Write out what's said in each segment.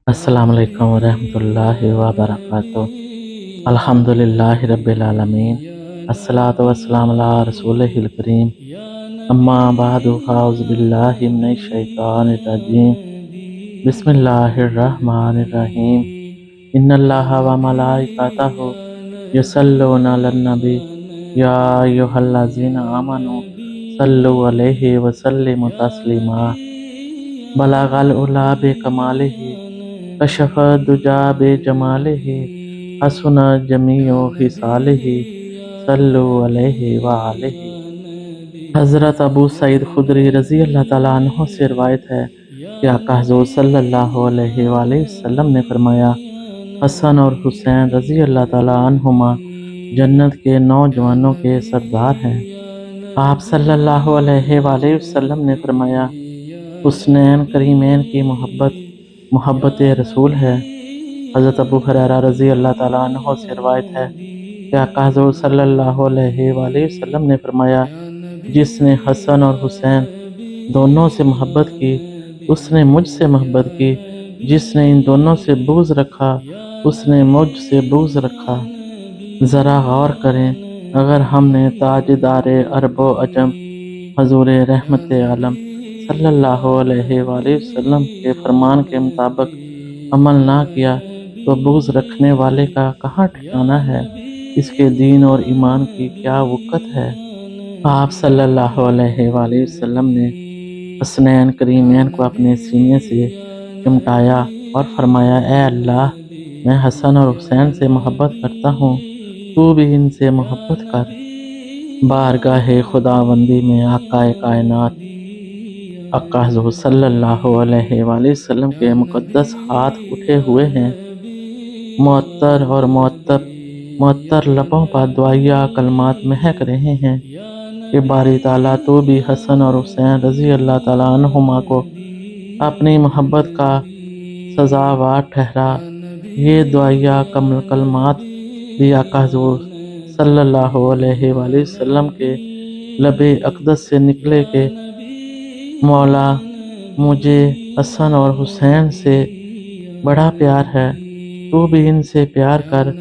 अस्सलाम वालेकुम रहमतुल्लाहि व बरकातुहू। अल्हम्दुलिल्लाहि रब्बिल आलमीन। अस्सलातु वस्सलामु अला रसूलिहिल करीम। अम्मा बादु फ़ाऊज़ु बिल्लाहि मिनश शैतानिर रजीम। बिस्मिल्लाहिर रहमानिर रहीम। इन्नल्लाहा व मलाइकतहु युसल्लूना अलन नबी या अय्युहल्लज़ीना आमनू सल्लु अलैहि व सल्लिमु तस्लीमा। बलगल उला बिकमालिही कशफ़ दुजा बेजमालिही हसुन जमीओ हिसालिही सल्लु अलैहि व आलिही। हज़रत अबू सईद खुदरी रज़ी अल्लाह ताला अन्हु से रिवायत है कि आका हुज़ूर सल्लल्लाहु अलैहि वसल्लम ने फरमाया, हसन और हुसैन रज़ी अल्लाह ताला अन्हुमा जन्नत के नौजवानों के सरदार हैं। आप सल्लल्लाहु अलैहि वसल्लम ने फरमाया, हुस्नैन करीमैन की मोहब्बत रसूल है। हज़रत अबू हुरैरा रज़ी अल्लाह ताला अन्हु से रिवायत है कि आका हुज़ूर सल्लल्लाहु अलैहि वसल्लम ने फरमाया, जिसने हसन और हुसैन दोनों से मोहब्बत की उसने मुझसे मोहब्बत की, जिसने इन दोनों से बुग़्ज़ रखा उसने मुझसे बुग़्ज़ रखा। ज़रा गौर करें, अगर हमने ताजदारे अरब व अजम हज़ूर रहमत आलम सल्लल्लाहु अलैहि वसल्लम के फरमान के मुताबिक अमल ना किया तो बुग़्ज़ रखने वाले का कहाँ ठिकाना है, इसके दीन और ईमान की क्या वक़्त है। आप सल्लल्लाहु अलैहि वसल्लम ने हसनैन करीमैन को अपने सीने से चिमटाया और फरमाया, ए अल्लाह, मैं हसन और हुसैन से मोहब्बत करता हूँ, तू भी इनसे मोहब्बत कर। बारगाह खुदावंदी में आकाए कायनात आका हुज़ूर सल्लल्लाहु अलैहि वसल्लम के मुक़द्दस हाथ उठे हुए हैं। मुअत्तर और मुअत्तर लबों पर दुआया कलमात महक रहे हैं कि बारी ताला तो भी हसन और हुसैन रज़ी अल्लाह ताला अन्हुमा को अपनी मोहब्बत का सज़ावार ठहरा। ये दुआया कलमात भी आका हुज़ूर सल्लल्लाहु अलैहि वसल्लम के लबे अक़दस से निकले के मौला, मुझे हसन और हुसैन से बड़ा प्यार है, तू भी इनसे प्यार कर।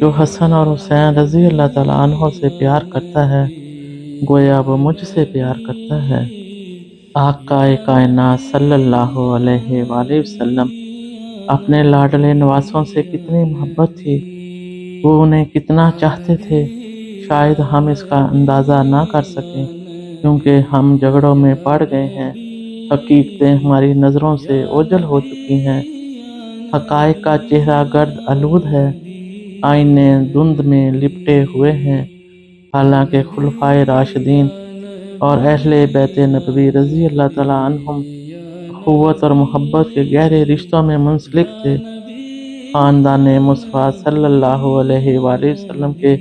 जो हसन और हुसैन रज़ी अल्लाह ताला अन्हो से प्यार करता है, गोया वो मुझसे प्यार करता है। आकाए कायनात सल्लल्लाहु अलैहि वसल्लम अपने लाडले नवासों से कितनी मोहब्बत थी, वो उन्हें कितना चाहते थे, शायद हम इसका अंदाज़ा ना कर सकें, क्योंकि हम झगड़ों में पड़ गए हैं। हकीकतें हमारी नज़रों से ओझल हो चुकी हैं। हक़ाइक़ का चेहरा गर्द आलूद है, आईने धुंध में लिपटे हुए हैं। हालांकि खुलफाए राशिदीन और अहले बैत नबवी रज़ी अल्लाह ताला अन्हुम अख़ुवत और मोहब्बत के गहरे रिश्तों में मुंसलिक थे। ख़ानदान मुस्तफ़ा सल्लल्लाहु अलैहि वसल्लम के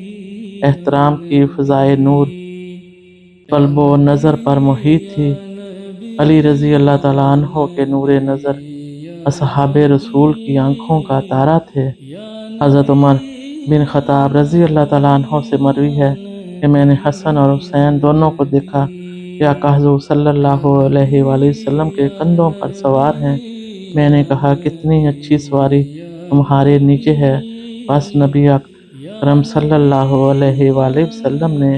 एहतराम की फ़ज़ाए नूर क़ल्ब व नज़र पर मुहीत थी। अली रज़ी अल्लाह ताला अन्हो के नूरे नज़र असहाबे रसूल की आँखों का तारा थे। हज़रत उमर बिन ख़त्ताब रज़ी अल्लाह ताला अन्हो से मरवी है कि मैंने हसन और हुसैन दोनों को देखा कि आका हुज़ूर सल्लल्लाहु अलैहि वसल्लम के कंधों पर सवार हैं। मैंने कहा, कितनी अच्छी सवारी तुम्हारे नीचे है। बस नबी अकरम सल्लल्लाहु अलैहि वसल्लम ने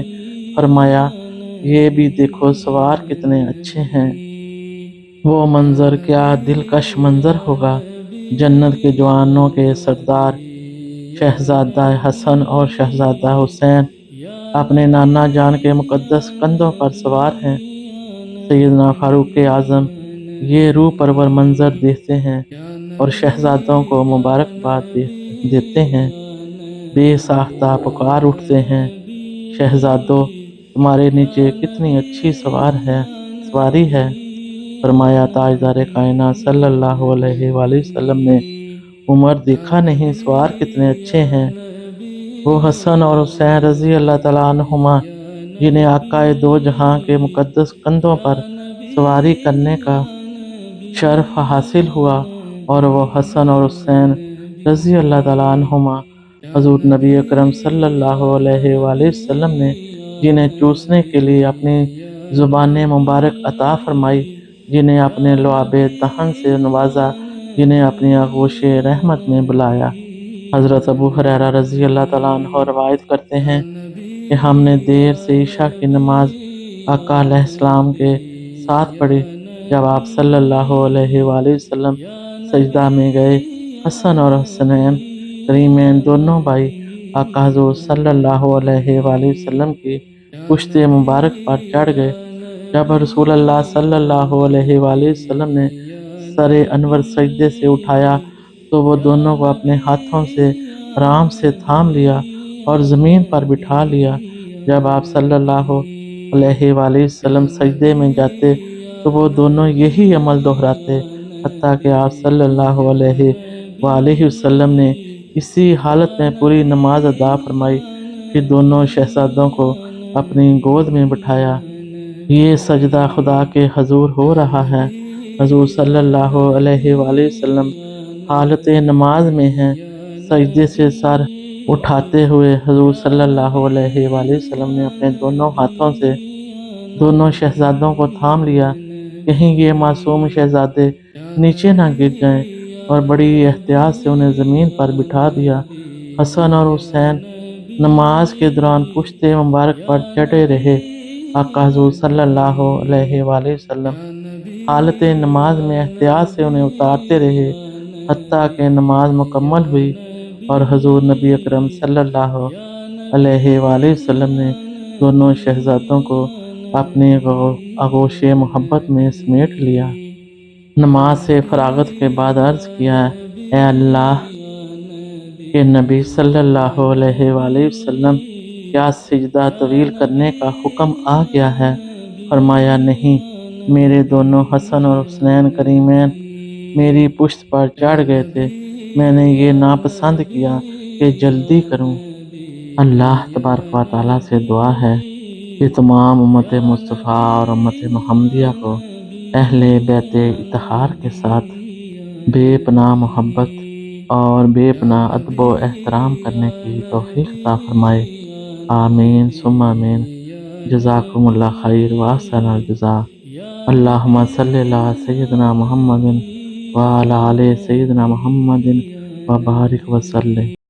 फरमाया, ये भी देखो सवार कितने अच्छे हैं। वो मंज़र क्या दिलकश मंज़र होगा। जन्नत के जवानों के सरदार शहज़ादा हसन और शहज़ादा हुसैन अपने नाना जान के मुक़द्दस कंधों पर सवार हैं। सैयदना फ़ारूक आज़म ये रूह परवर मंज़र देखते हैं और शहज़ादों को मुबारकबाद देते हैं। बेसाख्ता पुकार उठते हैं, शहज़ादों, तुम्हारे नीचे कितनी अच्छी सवारी है। फरमाया, ताजदार कायनात सल्लल्लाहु अलैहि वसल्लम ने, उमर देखा नहीं सवार कितने अच्छे हैं। वो हसन और हुसैन रज़ी अल्लाह ताला अन्हुमा जिन्हें आकाए दो जहां के मुक़द्दस कंधों पर सवारी करने का शर्फ हासिल हुआ, और वो हसन और हुसैन रज़ी अल्लाह ताला अन्हुमा हज़ूर नबी अकरम सल्लल्लाहु अलैहि वसल्लम ने जिन्हें चूसने के लिए अपनी ज़ुबान मुबारक अता फरमाई, जिन्हें अपने लुआबे दहन से नवाजा جنہیں اپنی آغوش رحمت میں بلایا۔ حضرت ابو ہریرہ رضی اللہ تعالیٰ عنہ روایت کرتے ہیں کہ ہم نے دیر سے عشاء کی نماز آقا علیہ السلام کے ساتھ پڑھی۔ جب آپ صلی اللہ علیہ وآلہ وسلم سجدہ میں گئے، حسن اور حسنین کریمین دونوں بھائی آقا حضور صلی اللہ علیہ وآلہ وسلم کی پشت مبارک پر چڑھ گئے۔ جب رسول اللہ صلی اللہ علیہ وآلہ وسلم نے سر انور سجدے سے اٹھایا تو وہ دونوں کو اپنے ہاتھوں سے آرام سے تھام لیا اور زمین پر بٹھا لیا۔ جب آپ صلی اللہ علیہ وآلہ وسلم سجدے میں جاتے تو وہ دونوں یہی عمل دہراتے، حتیٰ کہ آپ صلی اللہ علیہ وآلہ وسلم نے اسی حالت میں پوری نماز ادا فرمائی، پھر دونوں شہزادوں کو اپنی گود میں بٹھایا۔ یہ سجدہ خدا کے حضور ہو رہا ہے۔ حضور صلی اللہ علیہ وآلہ وسلم حالت نماز میں ہیں۔ سجدے سے سر اٹھاتے ہوئے حضور صلی اللہ علیہ وآلہ وسلم نے اپنے دونوں ہاتھوں سے دونوں شہزادوں کو تھام لیا، کہیں یہ معصوم شہزادے نیچے نہ گر جائیں، اور بڑی احتیاط سے انہیں زمین پر بٹھا دیا۔ حسن اور حسین نماز کے دوران پشت مبارک پر چڑھے رہے۔ آقا حضور صلی اللہ علیہ وآلہ وسلم حالت نماز میں احتیاط سے انہیں اتارتے رہے، حتیٰ کہ نماز مکمل ہوئی اور حضور نبی اکرم صلی اللہ علیہ وآلہ وسلم نے دونوں شہزادوں کو اپنی آغوش محبت میں سمیٹ لیا۔ نماز سے فراغت کے بعد عرض کیا، اے اللہ کے نبی صلی اللہ علیہ وآلہ وسلم، کیا سجدہ طویل کرنے کا حکم آ گیا ہے؟ فرمایا، نہیں، میرے دونوں حسن اور حسنین کریمین میری پشت پر چڑھ گئے تھے، میں نے یہ ناپسند کیا کہ جلدی کروں۔ اللہ تبارک و تعالیٰ سے دعا ہے کہ تمام امت مصطفیٰ اور امت محمدیہ کو اہل بیت اطہار کے ساتھ بے پناہ محبت اور بے پناہ ادب و احترام کرنے کی توفیق عطا فرمائے۔ آمین ثم آمین۔ جزاکم اللہ خیر واحسن الجزاء۔ اللہم صلی علی سیدنا محمد وعلی آل سیدنا محمد وبارک وسلم۔